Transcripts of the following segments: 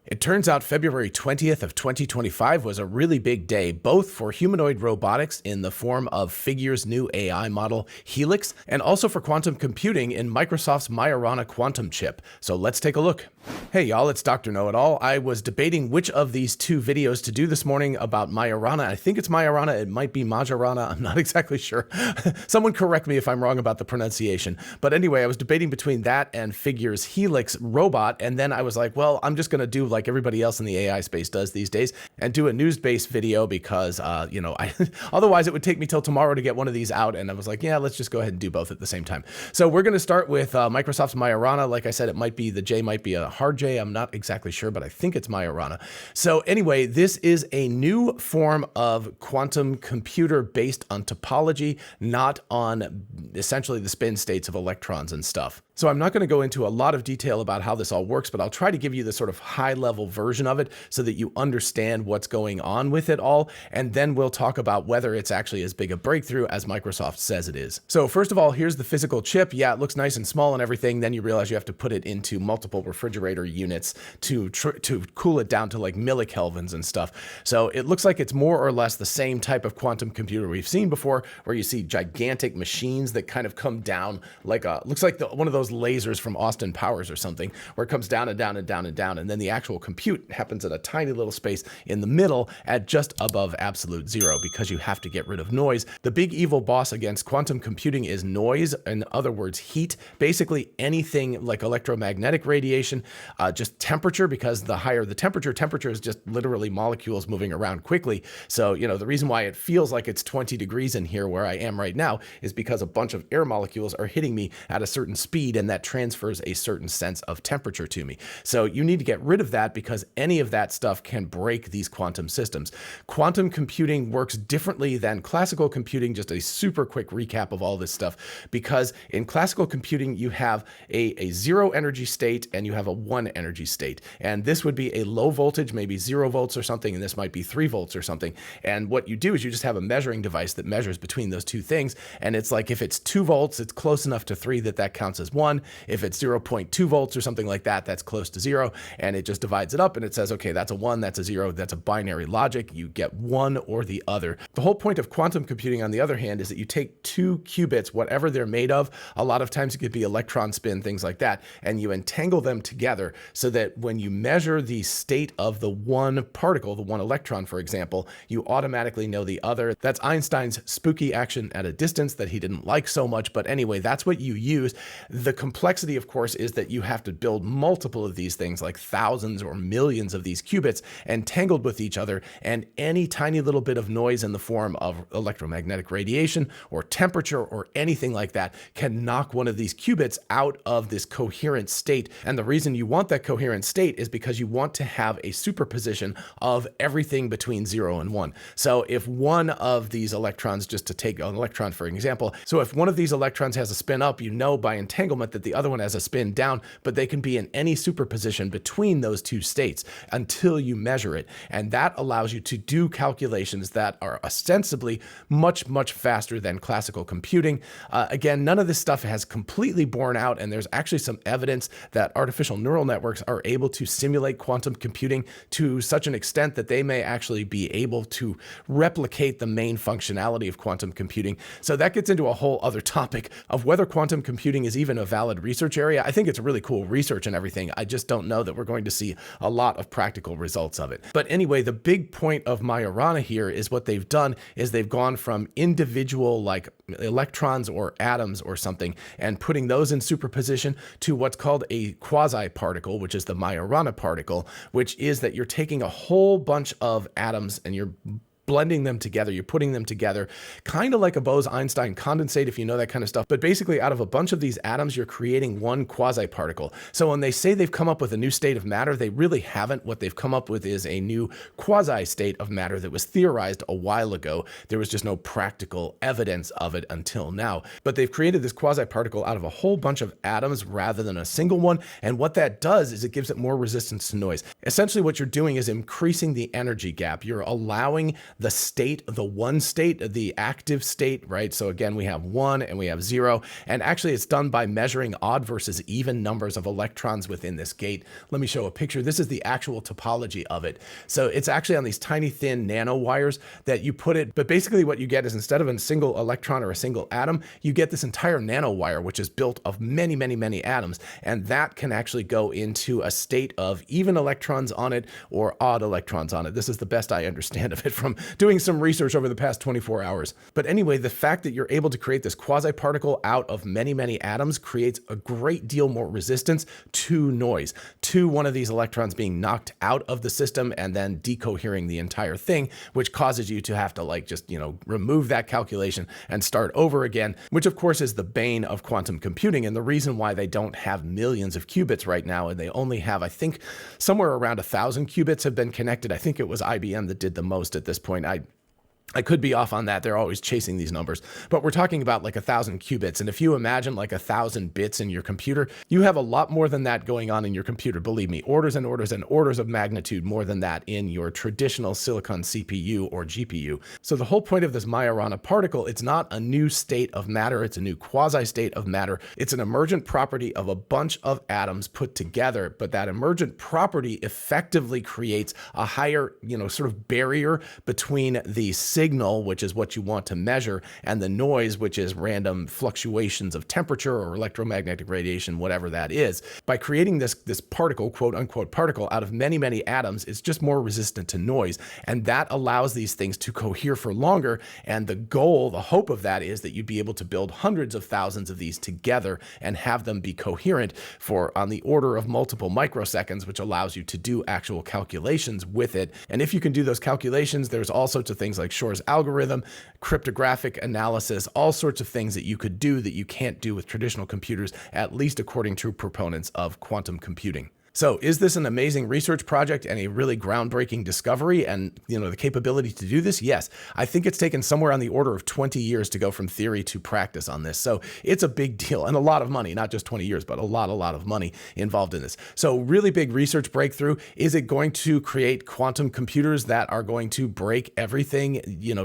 It turns out February 20th of 2025 was a really big day, both for humanoid robotics in the form of Figure's new AI model, Helix, and also for quantum computing in Microsoft's Majorana quantum chip. So let's take a look. Hey y'all, it's Dr. Know-It-All. I was debating which of these two videos to do this morning about Majorana. I think it's Majorana, it might be Majorana, I'm not exactly sure. Someone correct me if I'm wrong about the pronunciation. But anyway, I was debating between that and Figure's Helix robot, and then I was like, well, I'm just gonna do like everybody else in the AI space does these days and do a news-based video because, otherwise it would take me till tomorrow to get one of these out. And I was like, yeah, let's just go ahead and do both at the same time. So we're going to start with Microsoft's Majorana. Like I said, it might be the J might be a hard J. I'm not exactly sure, but I think it's Majorana. So anyway, this is a new form of quantum computer based on topology, not on essentially the spin states of electrons and stuff. So I'm not going to go into a lot of detail about how this all works, but I'll try to give you the sort of high-level version of it so that you understand what's going on with it all, and then we'll talk about whether it's actually as big a breakthrough as Microsoft says it is. So first of all, here's the physical chip. Yeah, it looks nice and small and everything. Then you realize you have to put it into multiple refrigerator units to cool it down to like millikelvins and stuff. So it looks like it's more or less the same type of quantum computer we've seen before, where you see gigantic machines that kind of come down like looks like one of those lasers from Austin Powers or something, where it comes down and down and down and down, and then the actual compute happens at a tiny little space in the middle at just above absolute zero, because you have to get rid of noise. The big evil boss against quantum computing is noise, in other words, heat. Basically anything like electromagnetic radiation, just temperature, because the higher the temperature is just literally molecules moving around quickly. So, the reason why it feels like it's 20 degrees in here where I am right now is because a bunch of air molecules are hitting me at a certain speed, and that transfers a certain sense of temperature to me. So you need to get rid of that, because any of that stuff can break these quantum systems. Quantum computing works differently than classical computing. Just a super quick recap of all this stuff, because in classical computing you have a zero energy state and you have a one energy state, and this would be a low voltage, maybe 0 volts or something, and this might be 3 volts or something. And what you do is you just have a measuring device that measures between those two things, and it's like if it's 2 volts, it's close enough to 3 that counts as 1. If it's 0.2 volts or something like that, that's close to 0, and it just divides it up and it says, okay, that's a 1, that's a 0, that's a binary logic. You get one or the other. The whole point of quantum computing, on the other hand, is that you take two qubits, whatever they're made of, a lot of times it could be electron spin, things like that, and you entangle them together so that when you measure the state of the one particle, the one electron, for example, you automatically know the other. That's Einstein's spooky action at a distance that he didn't like so much, but anyway, that's what you use. The complexity, of course, is that you have to build multiple of these things, like thousands or millions of these qubits entangled with each other, and any tiny little bit of noise in the form of electromagnetic radiation or temperature or anything like that can knock one of these qubits out of this coherent state. And the reason you want that coherent state is because you want to have a superposition of everything between 0 and 1. So if one of these electrons, just to take an electron for example, so if one of these electrons has a spin up, you know by entanglement that the other one has a spin down, but they can be in any superposition between those two states until you measure it. And that allows you to do calculations that are ostensibly much, much faster than classical computing. Again, none of this stuff has completely borne out, and there's actually some evidence that artificial neural networks are able to simulate quantum computing to such an extent that they may actually be able to replicate the main functionality of quantum computing. So that gets into a whole other topic of whether quantum computing is even a valid research area. I think it's really cool research and everything. I just don't know that we're going to see a lot of practical results of it. But anyway, the big point of Majorana here is what they've done is they've gone from individual like electrons or atoms or something and putting those in superposition to what's called a quasi-particle, which is the Majorana particle, which is that you're taking a whole bunch of atoms and you're blending them together, you're putting them together, kind of like a Bose-Einstein condensate, if you know that kind of stuff. But basically, out of a bunch of these atoms, you're creating one quasi-particle. So when they say they've come up with a new state of matter, they really haven't. What they've come up with is a new quasi-state of matter that was theorized a while ago. There was just no practical evidence of it until now. But they've created this quasi-particle out of a whole bunch of atoms rather than a single one. And what that does is it gives it more resistance to noise. Essentially, what you're doing is increasing the energy gap. You're allowing the state, the one state, the active state, right? So again, we have 1 and we have 0. And actually it's done by measuring odd versus even numbers of electrons within this gate. Let me show a picture. This is the actual topology of it. So it's actually on these tiny thin nanowires that you put it, but basically what you get is instead of a single electron or a single atom, you get this entire nanowire, which is built of many, many, many atoms. And that can actually go into a state of even electrons on it or odd electrons on it. This is the best I understand of it from doing some research over the past 24 hours. But anyway, the fact that you're able to create this quasi-particle out of many, many atoms creates a great deal more resistance to noise, to one of these electrons being knocked out of the system and then decohering the entire thing, which causes you to have to like just, remove that calculation and start over again, which of course is the bane of quantum computing and the reason why they don't have millions of qubits right now. And they only have, I think, somewhere around 1,000 qubits have been connected. I think it was IBM that did the most at this point. I could be off on that. They're always chasing these numbers, but we're talking about like 1,000 qubits. And if you imagine like 1,000 bits in your computer, you have a lot more than that going on in your computer. Believe me, orders and orders and orders of magnitude more than that in your traditional silicon CPU or GPU. So the whole point of this Majorana particle, it's not a new state of matter. It's a new quasi state of matter. It's an emergent property of a bunch of atoms put together, but that emergent property effectively creates a higher, sort of barrier between the signal, which is what you want to measure, and the noise, which is random fluctuations of temperature or electromagnetic radiation, whatever that is. By creating this particle, quote unquote particle, out of many, many atoms, it's just more resistant to noise. And that allows these things to cohere for longer. And the goal, the hope of that is that you'd be able to build hundreds of thousands of these together and have them be coherent for on the order of multiple microseconds, which allows you to do actual calculations with it. And if you can do those calculations, there's all sorts of things like Shor's algorithm, cryptographic analysis, all sorts of things that you could do that you can't do with traditional computers, at least according to proponents of quantum computing. So is this an amazing research project and a really groundbreaking discovery and, the capability to do this? Yes. I think it's taken somewhere on the order of 20 years to go from theory to practice on this. So it's a big deal and a lot of money, not just 20 years, but a lot of money involved in this. So really big research breakthrough. Is it going to create quantum computers that are going to break everything,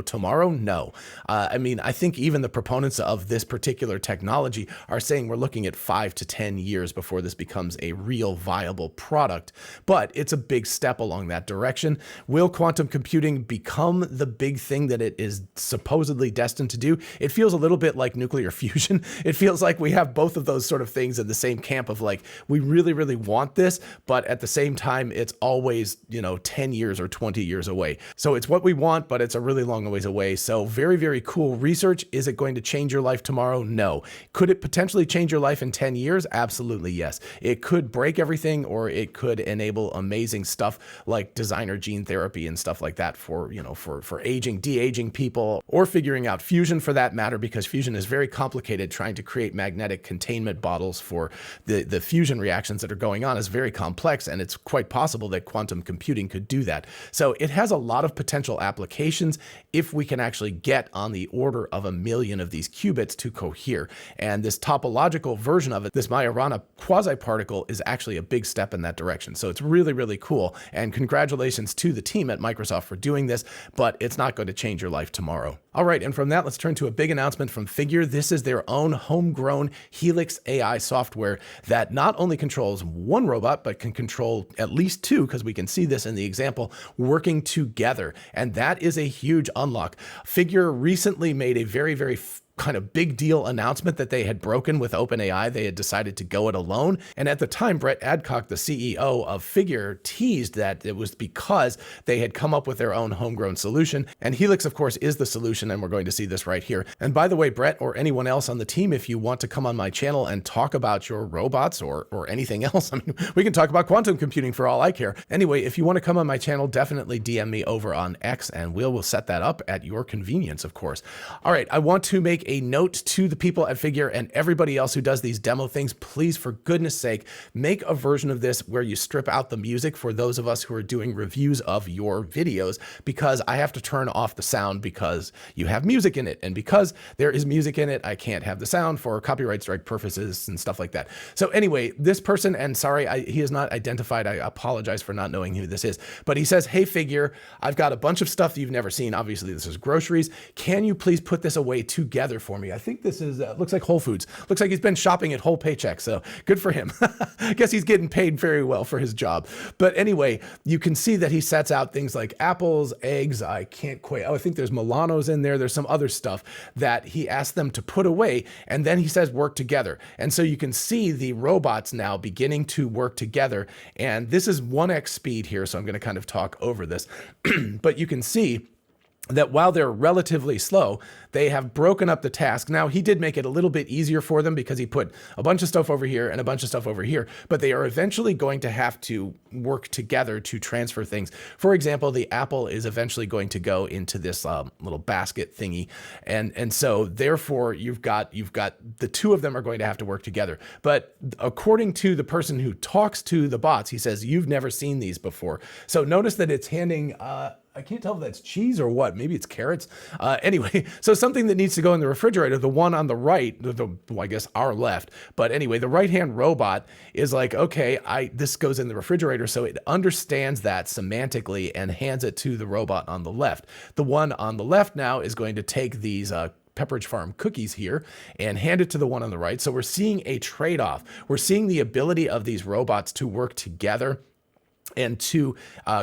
tomorrow? No. I think even the proponents of this particular technology are saying we're looking at 5 to 10 years before this becomes a real viable product, but it's a big step along that direction. Will quantum computing become the big thing that it is supposedly destined to do? It feels a little bit like nuclear fusion. It feels like we have both of those sort of things in the same camp of like, we really, really want this, but at the same time, it's always, 10 years or 20 years away. So it's what we want, but it's a really long ways away. So very, very cool research. Is it going to change your life tomorrow? No. Could it potentially change your life in 10 years? Absolutely, yes. It could break everything, or it could enable amazing stuff like designer gene therapy and stuff like that for aging, de-aging people, or figuring out fusion for that matter, because fusion is very complicated. Trying to create magnetic containment bottles for the fusion reactions that are going on is very complex, and it's quite possible that quantum computing could do that. So it has a lot of potential applications if we can actually get on the order of 1 million of these qubits to cohere. And this topological version of it, this Majorana quasi-particle, is actually a big step in that direction. So it's really, really cool. And congratulations to the team at Microsoft for doing this, but it's not going to change your life tomorrow. All right, and from that, let's turn to a big announcement from Figure. This is their own homegrown Helix AI software that not only controls one robot, but can control at least two, because we can see this in the example, working together. And that is a huge unlock. Figure recently made a very, very kind of big deal announcement that they had broken with OpenAI. They had decided to go it alone. And at the time, Brett Adcock, the CEO of Figure, teased that it was because they had come up with their own homegrown solution. And Helix, of course, is the solution. And we're going to see this right here. And by the way, Brett or anyone else on the team, if you want to come on my channel and talk about your robots or anything else, we can talk about quantum computing for all I care. Anyway, if you want to come on my channel, definitely DM me over on X and we'll set that up at your convenience, of course. All right, I want to make a note to the people at Figure and everybody else who does these demo things, please, for goodness sake, make a version of this where you strip out the music for those of us who are doing reviews of your videos, because I have to turn off the sound because you have music in it. And because there is music in it, I can't have the sound for copyright strike purposes and stuff like that. So anyway, this person, and sorry, he is not identified. I apologize for not knowing who this is, but he says, hey Figure, I've got a bunch of stuff you've never seen. Obviously this is groceries. Can you please put this away together for me? I think this is, looks like Whole Foods. Looks like he's been shopping at Whole Paycheck. So good for him. I guess he's getting paid very well for his job. But anyway, you can see that he sets out things like apples, eggs. I can't quite, I think there's Milanos in there. There's some other stuff that he asked them to put away. And then he says, work together. And so you can see the robots now beginning to work together. And this is 1x speed here. So I'm going to kind of talk over this, but you can see that while they're relatively slow, they have broken up the task. Now, he did make it a little bit easier for them because he put a bunch of stuff over here and a bunch of stuff over here, but they are eventually going to have to work together to transfer things. For example, the apple is eventually going to go into this little basket thingy. And so therefore you've got the two of them are going to have to work together. But according to the person who talks to the bots, he says, you've never seen these before. So notice that it's handing, I can't tell if that's cheese or what. Maybe it's carrots. Anyway, so something that needs to go in the refrigerator, the one on the right, I guess our left. But anyway, the right-hand robot is like, okay, this goes in the refrigerator. So it understands that semantically and hands it to the robot on the left. The one on the left now is going to take these Pepperidge Farm cookies here and hand it to the one on the right. So we're seeing a trade-off. We're seeing the ability of these robots to work together and to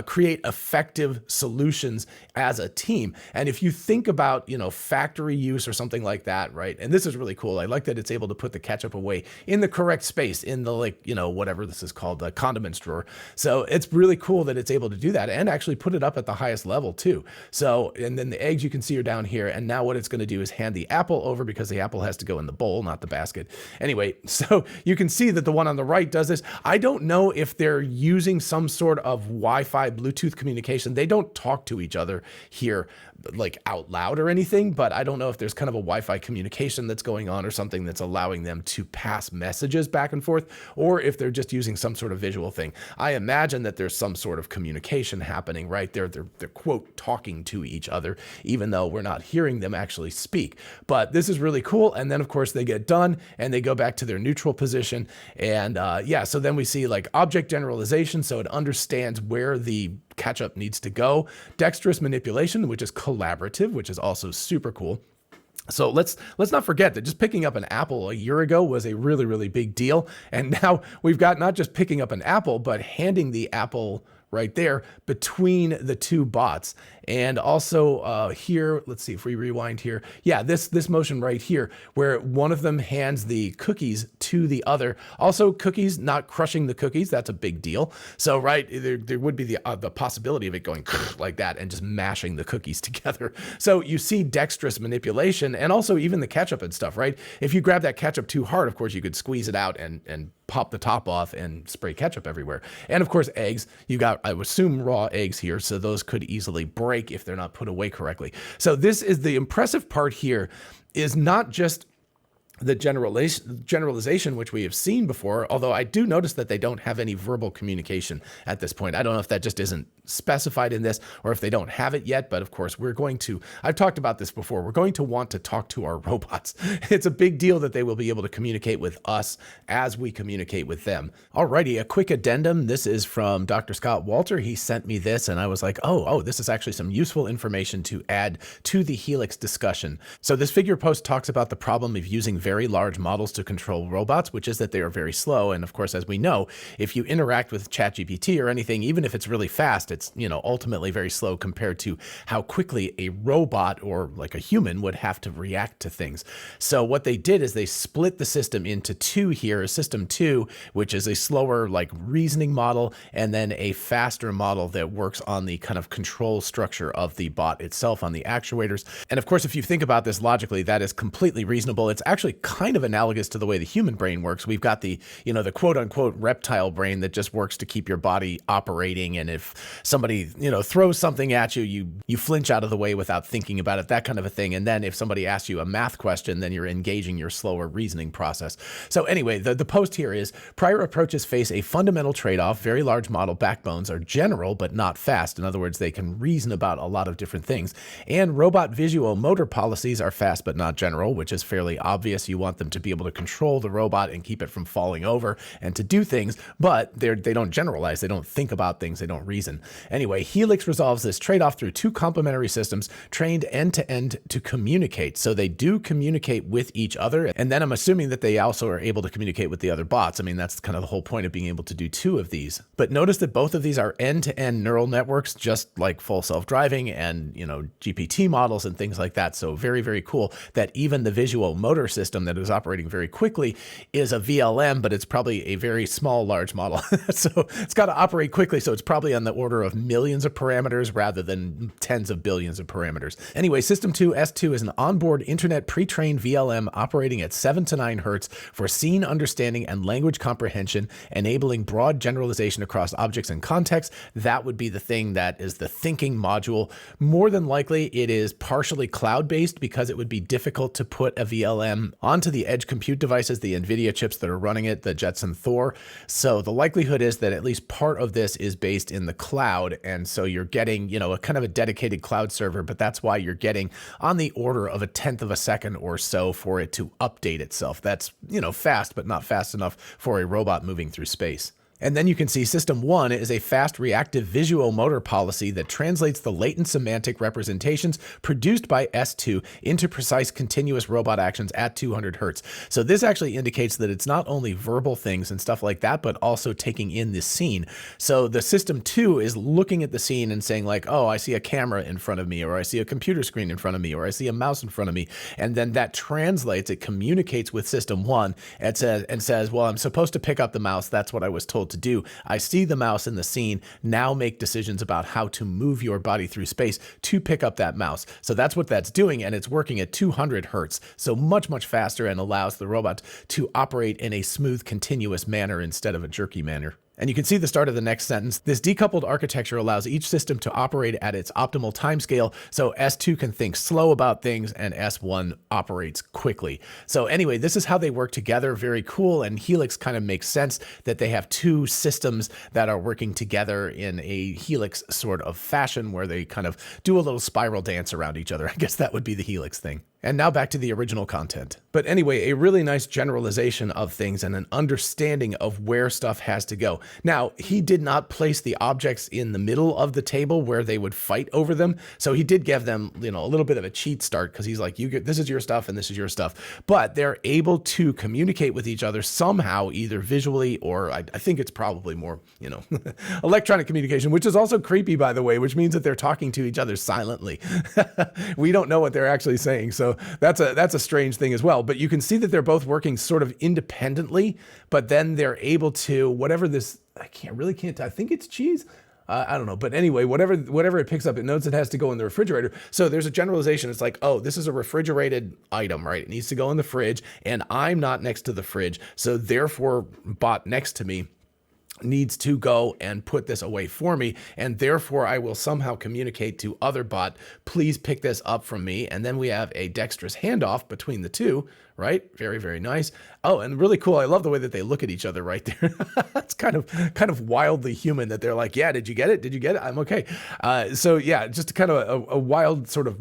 create effective solutions as a team. And if you think about, factory use or something like that, right? And this is really cool. I like that it's able to put the ketchup away in the correct space in the, whatever this is called, the condiments drawer. So it's really cool that it's able to do that and actually put it up at the highest level too. So, and then the eggs you can see are down here. And now what it's going to do is hand the apple over because the apple has to go in the bowl, not the basket. Anyway, so you can see that the one on the right does this. I don't know if they're using some sort of Wi-Fi Bluetooth communication. They don't talk to each other here like out loud or anything, but I don't know if there's kind of a Wi-Fi communication that's going on or something that's allowing them to pass messages back and forth, or if they're just using some sort of visual thing. I imagine that there's some sort of communication happening, right? They're quote talking to each other, even though we're not hearing them actually speak. But this is really cool. And then of course they get done and they go back to their neutral position. And so then we see like object generalization. So it understands where the ketchup needs to go. Dexterous manipulation, which is collaborative, which is also super cool. So let's not forget that just picking up an apple a year ago was a really, really big deal. And now we've got not just picking up an apple, but handing the apple right there between the two bots. And also here, let's see if we rewind here. Yeah, this motion right here where one of them hands the cookies to the other. Also cookies, not crushing the cookies. That's a big deal. So right, there would be the possibility of it going like that and just mashing the cookies together. So you see dexterous manipulation and also even the ketchup and stuff, right? If you grab that ketchup too hard, of course, you could squeeze it out and pop the top off and spray ketchup everywhere. And of course, eggs, you got, I would assume, raw eggs here. So those could easily break if they're not put away correctly. So this is the impressive part here, is not just the generalization, which we have seen before, although I do notice that they don't have any verbal communication at this point. I don't know if that just isn't specified in this or if they don't have it yet, but of course I've talked about this before, we're going to want to talk to our robots. It's a big deal that they will be able to communicate with us as we communicate with them. Alrighty, a quick addendum. This is from Dr. Scott Walter. He sent me this and I was like, oh, this is actually some useful information to add to the Helix discussion. So this Figure post talks about the problem of using very large models to control robots, which is that they are very slow. And of course, as we know, if you interact with ChatGPT or anything, even if it's really fast, it's, ultimately very slow compared to how quickly a robot or like a human would have to react to things. So what they did is they split the system into two here, system 2, which is a slower like reasoning model, and then a faster model that works on the kind of control structure of the bot itself on the actuators. And of course, if you think about this logically, that is completely reasonable. It's actually kind of analogous to the way the human brain works. We've got the, the quote unquote reptile brain that just works to keep your body operating. And if somebody, throws something at you, you flinch out of the way without thinking about it, that kind of a thing. And then if somebody asks you a math question, then you're engaging your slower reasoning process. So anyway, the post here is prior approaches face a fundamental trade-off. Very large model backbones are general, but not fast. In other words, they can reason about a lot of different things. And robot visual motor policies are fast, but not general, which is fairly obvious. You want them to be able to control the robot and keep it from falling over and to do things, but they don't generalize. They don't think about things. They don't reason. Anyway, Helix resolves this trade-off through two complementary systems trained end-to-end to communicate. So they do communicate with each other. And then I'm assuming that they also are able to communicate with the other bots. I mean, that's kind of the whole point of being able to do two of these. But notice that both of these are end-to-end neural networks, just like full self-driving and, GPT models and things like that. So very, very cool that even the visual motor system that is operating very quickly is a VLM, but it's probably a very small, large model. So it's got to operate quickly. So it's probably on the order of millions of parameters rather than tens of billions of parameters. Anyway, System 2 S2 is an onboard internet pre-trained VLM operating at 7 to 9 hertz for scene understanding and language comprehension, enabling broad generalization across objects and contexts. That would be the thing that is the thinking module. More than likely, it is partially cloud-based because it would be difficult to put a VLM onto the edge compute devices, the NVIDIA chips that are running it, the Jetson Thor. So the likelihood is that at least part of this is based in the cloud. And so you're getting, a kind of a dedicated cloud server, but that's why you're getting on the order of a tenth of a second or so for it to update itself. That's, fast, but not fast enough for a robot moving through space. And then you can see System 1 is a fast reactive visual motor policy that translates the latent semantic representations produced by S2 into precise continuous robot actions at 200 hertz. So this actually indicates that it's not only verbal things and stuff like that, but also taking in the scene. So the System 2 is looking at the scene and saying like, oh, I see a camera in front of me, or I see a computer screen in front of me, or I see a mouse in front of me. And then that translates, it communicates with System 1 and says, well, I'm supposed to pick up the mouse. That's what I was told to do. I see the mouse in the scene. Now make decisions about how to move your body through space to pick up that mouse. So that's what that's doing. And it's working at 200 hertz. So much, much faster and allows the robot to operate in a smooth, continuous manner instead of a jerky manner. And you can see the start of the next sentence. This decoupled architecture allows each system to operate at its optimal timescale. So S2 can think slow about things and S1 operates quickly. So anyway, this is how they work together. Very cool. And Helix kind of makes sense that they have two systems that are working together in a Helix sort of fashion where they kind of do a little spiral dance around each other. I guess that would be the Helix thing. And now back to the original content. But anyway, a really nice generalization of things and an understanding of where stuff has to go. Now, he did not place the objects in the middle of the table where they would fight over them. So he did give them, a little bit of a cheat start because he's like, this is your stuff and this is your stuff. But they're able to communicate with each other somehow, either visually or I think it's probably more, electronic communication, which is also creepy, by the way, which means that they're talking to each other silently. We don't know what they're actually saying. So that's a strange thing as well. But you can see that they're both working sort of independently, but then they're able to, whatever this, I can't, I think it's cheese. I don't know. But anyway, whatever it picks up, it knows it has to go in the refrigerator. So there's a generalization. It's like, oh, this is a refrigerated item, right? It needs to go in the fridge and I'm not next to the fridge. So therefore, bot next to me needs to go and put this away for me, and therefore I will somehow communicate to other bot, please pick this up from me. And then we have a dexterous handoff between the two, right? Very, very nice. Oh, and really cool. I love the way that they look at each other right there. It's kind of wildly human that they're like, yeah, did you get it? Did you get it? I'm okay. So yeah, just kind of a wild sort of,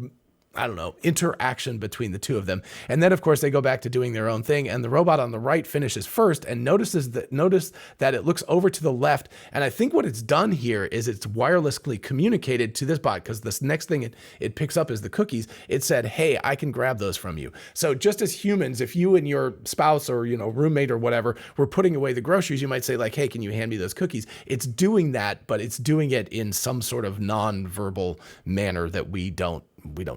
I don't know, interaction between the two of them. And then of course they go back to doing their own thing, and the robot on the right finishes first and notice that it looks over to the left. And I think what it's done here is it's wirelessly communicated to this bot, because this next thing it picks up is the cookies. It said, hey, I can grab those from you. So just as humans, if you and your spouse or, roommate or whatever were putting away the groceries, you might say like, hey, can you hand me those cookies? It's doing that, but it's doing it in some sort of non-verbal manner that we don't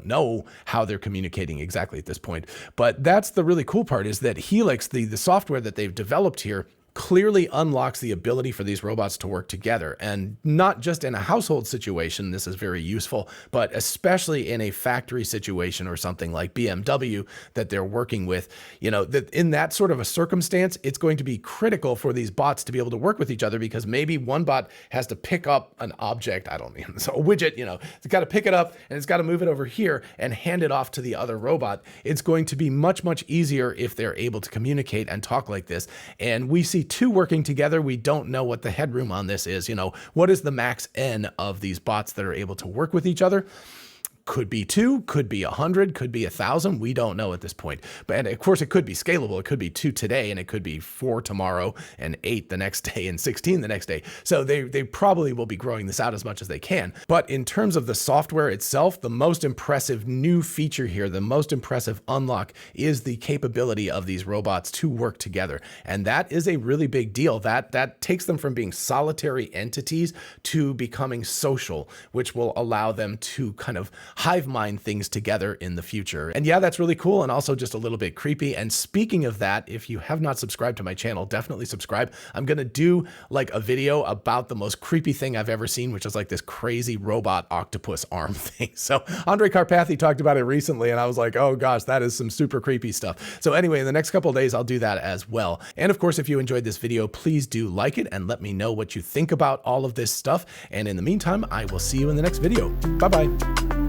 know how they're communicating exactly at this point. But that's the really cool part, is that Helix, the software that they've developed here, clearly unlocks the ability for these robots to work together. And not just in a household situation, this is very useful, but especially in a factory situation or something like BMW that they're working with. That in that sort of a circumstance, it's going to be critical for these bots to be able to work with each other, because maybe one bot has to pick up an object, so a widget, it's got to pick it up and it's got to move it over here and hand it off to the other robot. It's going to be much, much easier if they're able to communicate and talk like this. And we see two working together. We don't know what the headroom on this is. What is the max N of these bots that are able to work with each other? Could be 2, could be 100, could be 1,000. We don't know at this point. But of course, it could be scalable. It could be 2 today, and it could be 4 tomorrow, and 8 the next day, and 16 the next day. So they probably will be growing this out as much as they can. But in terms of the software itself, the most impressive new feature here, the most impressive unlock, is the capability of these robots to work together. And that is a really big deal. That takes them from being solitary entities to becoming social, which will allow them to kind of hive mind things together in the future. And yeah, that's really cool, and also just a little bit creepy. And speaking of that, if you have not subscribed to my channel, definitely subscribe. I'm gonna do like a video about the most creepy thing I've ever seen, which is like this crazy robot octopus arm thing. So Andre Karpathy talked about it recently, and I was like, oh gosh, that is some super creepy stuff. So anyway, in the next couple of days, I'll do that as well. And of course, if you enjoyed this video, please do like it and let me know what you think about all of this stuff. And in the meantime, I will see you in the next video. Bye-bye.